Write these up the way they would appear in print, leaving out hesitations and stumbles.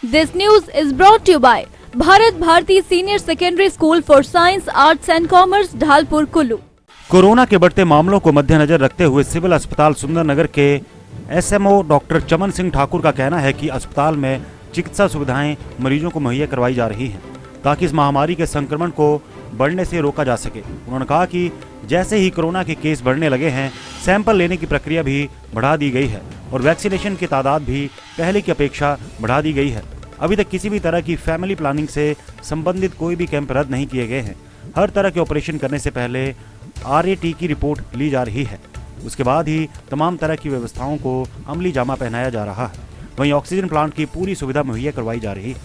This news is brought to you by Bharat Bharti Senior Secondary School for Science, Arts and Commerce, Dhalpur Kullu. Corona के बढ़ते मामलों को मद्देनजर रखते हुए सिविल अस्पताल सुंदरनगर के एसएमओ डॉक्टर चमन सिंह ठाकुर का कहना है कि अस्पताल में चिकित्सा सुविधाएं मरीजों को मुहैया करवाई जा रही हैं ताकि इस महामारी के संक्रमण को बढ़ने से रोका जा सके। उन्होंने कहा कि जैसे ही कोरोना के केस बढ़ने लगे हैं, सैंपल लेने की प्रक्रिया भी बढ़ा दी गई है और वैक्सीनेशन की तादाद भी पहले की अपेक्षा बढ़ा दी गई है। अभी तक किसी भी तरह की फैमिली प्लानिंग से संबंधित कोई भी कैंप रद्द नहीं किए गए हैं। हर तरह के ऑपरेशन करने से पहले RAT की रिपोर्ट ली जा रही है, उसके बाद ही तमाम तरह की व्यवस्थाओं को अमली जामा पहनाया जा रहा है। वहीं ऑक्सीजन प्लांट की पूरी सुविधा मुहैया करवाई जा रही है।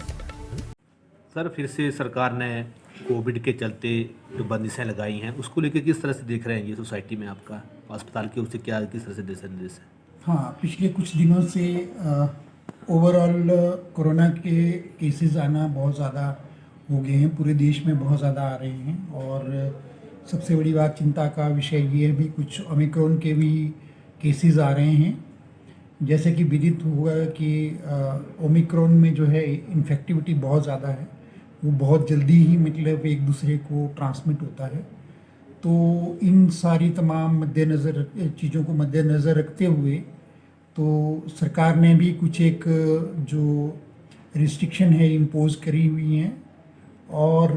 सर, फिर से सरकार ने कोविड के चलते जो बंदिशें लगाई हैं उसको लेकर किस तरह से देख रहे हैं ये सोसाइटी में आपका अस्पताल के उससे क्या किस तरह से दिशा निर्देश है? हाँ, पिछले कुछ दिनों से ओवरऑल कोरोना के केसेस आना बहुत ज़्यादा हो गए हैं, पूरे देश में बहुत ज़्यादा आ रहे हैं। और सबसे बड़ी बात चिंता का विषय ये है भी कुछ ओमिक्रॉन के भी केसेस आ रहे हैं। जैसे कि विदित हुआ कि ओमिक्रॉन में जो है इन्फेक्टिविटी बहुत ज़्यादा है, वो बहुत जल्दी ही मतलब एक दूसरे को ट्रांसमिट होता है। तो इन सारी तमाम चीज़ों को मद्देनज़र रखते हुए तो सरकार ने भी कुछ एक जो रिस्ट्रिक्शन है इम्पोज करी हुई हैं। और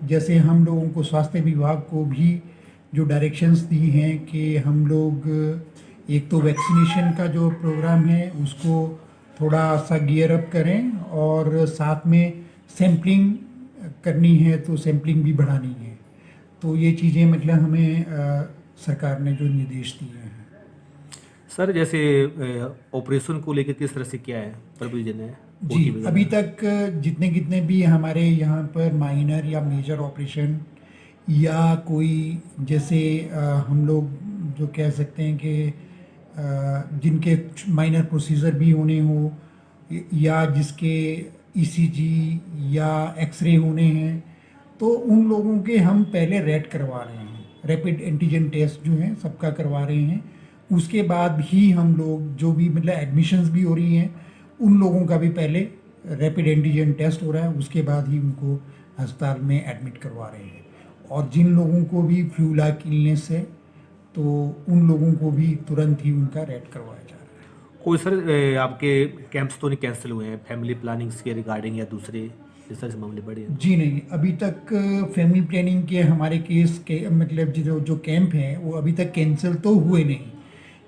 जैसे हम लोगों को स्वास्थ्य विभाग को भी जो डायरेक्शंस दी हैं कि हम लोग एक तो वैक्सीनेशन का जो प्रोग्राम है उसको थोड़ा सा गियर अप करें और साथ में सैम्पलिंग करनी है तो सैम्पलिंग भी बढ़ानी है। तो ये चीज़ें मतलब हमें सरकार ने जो निर्देश दिए हैं। सर, जैसे ऑपरेशन को लेकर किस तरह से क्या है प्रोविजन है? जी, अभी तक जितने भी हमारे यहाँ पर माइनर या मेजर ऑपरेशन या कोई जैसे हम लोग जो कह सकते हैं कि जिनके माइनर प्रोसीजर भी होने हो या जिसके ECG या एक्सरे होने हैं तो उन लोगों के हम पहले रेट करवा रहे हैं, रैपिड एंटीजन टेस्ट जो हैं सबका करवा रहे हैं। उसके बाद ही हम लोग जो भी मतलब एडमिशन्स भी हो रही हैं उन लोगों का भी पहले रैपिड एंटीजन टेस्ट हो रहा है, उसके बाद ही उनको अस्पताल में एडमिट करवा रहे हैं। और जिन लोगों को भी फ्लू लाइक इलनेस है तो उन लोगों को भी तुरंत ही उनका रेट करवाया जा रहा है। कोई सर आपके कैंप्स तो नहीं कैंसिल हुए हैं फैमिली प्लानिंग्स के रिगार्डिंग या दूसरे इस तरह से मामले बढ़े हैं? जी नहीं, अभी तक फैमिली प्लानिंग के हमारे केस के मतलब जो कैंप हैं वो अभी तक कैंसिल तो हुए नहीं,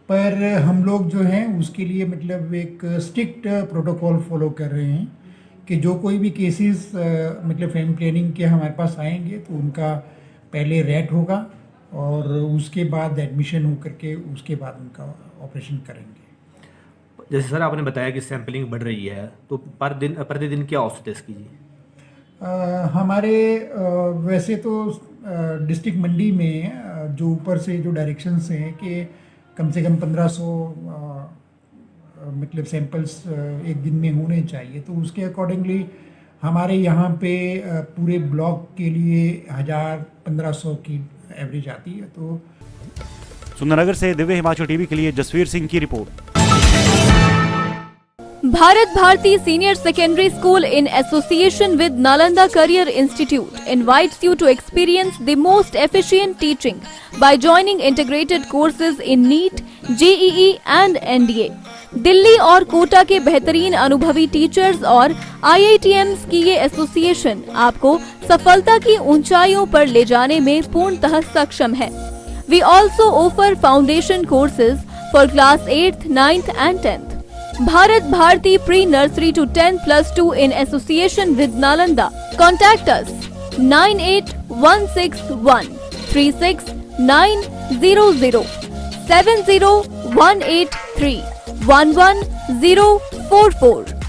पर हम लोग जो हैं उसके लिए मतलब एक स्ट्रिक्ट प्रोटोकॉल फॉलो कर रहे हैं कि जो कोई भी केसेस मतलब फैमिली प्लानिंग के हमारे पास आएंगे तो उनका पहले रेट होगा और उसके बाद एडमिशन हो करके उसके बाद उनका ऑपरेशन करेंगे। जैसे सर आपने बताया कि सैम्पलिंग बढ़ रही है तो प्रतिदिन क्या औसत है इसकी? जी, हमारे वैसे तो डिस्ट्रिक्ट मंडी में जो ऊपर से जो डायरेक्शंस हैं कि कम से कम 1500 मतलब सैंपल्स एक दिन में होने चाहिए, तो उसके अकॉर्डिंगली हमारे यहाँ पे पूरे ब्लॉक के लिए 1000-1500 की एवरेज आती है। तो सुंदरनगर से दिव्य हिमाचल टीवी के लिए जसवीर सिंह की report. Bharat Bharti Senior Secondary School in association with Nalanda Career Institute invites you to experience the most efficient teaching by joining integrated courses in NEET, JEE and NDA। Delhi और कोटा के बेहतरीन अनुभवी टीचर्स और IITMs की ये association आपको सफलता की ऊंचाइयों पर ले जाने में पूर्णतः सक्षम है। We also offer foundation courses for class 8th, 9th and 10th। Bharat Bharti Pre-Nursery to 10+2 in association with Nalanda. Contact us 9816136900 70183 11044।